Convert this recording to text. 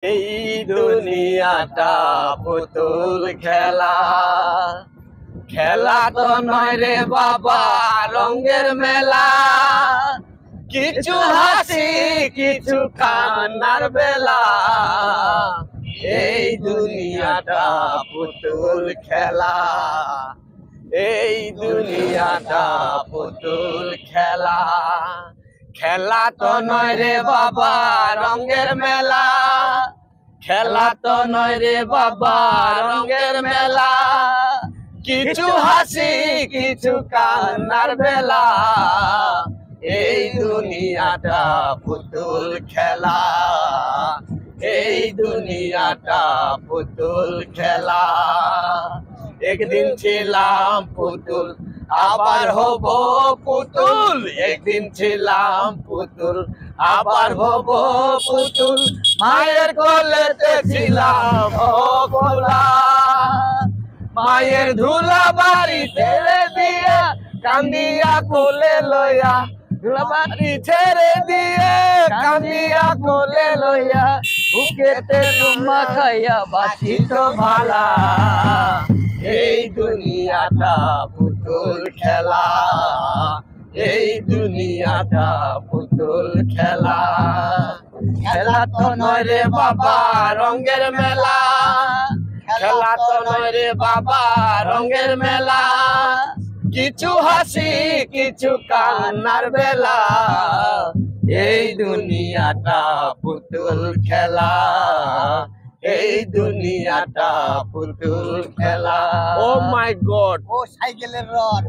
এই দুনিয়াটা পুতুল খেলা, খেলা তো নয় রে বাবা রঙের মেলা। কিছু হাসি কিছু কান্নার বেলা, এই দুনিয়াটা পুতুল খেলা, এই দুনিয়াটা পুতুল খেলা। খেলা তো নয় রে বাবা রঙের মেলা, খেলা তো নয় রে বাবা রঙের মেলা। কিছু হাসি কিছু কান্নার বেলা, এই দুনিয়াটা পুতুল খেলা, এই দুনিয়াটা পুতুল খেলা। একদিন ছিলাম পুতুল আবার হব পুতুল, একদিন ছিলাম পুতুল আবার হব পুতুল। মায়ের কোলেতে ছিলাম ভোলা, মায়ের ধুলা বাড়ি ছেড়ে দিয়া কান্দিয়া কোলে লইয়া, ধুলা বাড়ি ছেড়ে দিয়ে কান্দিয়া কোলে লইয়া, বুকেতে চুম্মা খাইয়া বাঁচি তো ভালা। এই দুনিয়াটা পুতুল খেলা, এই দুনিয়াটা পুতুল খেলা। খেলা তো নয় রে বাবা রঙের মেলা, খেলা তো নয় রে বাবা রঙের মেলা। কিছু হাসি কিছু কান্নার বেলা, এই দুনিয়াটা পুতুল খেলা, এই দুনিয়াটা পুতুল খেলা। ও মাই গড, ও সাইকেলের রড।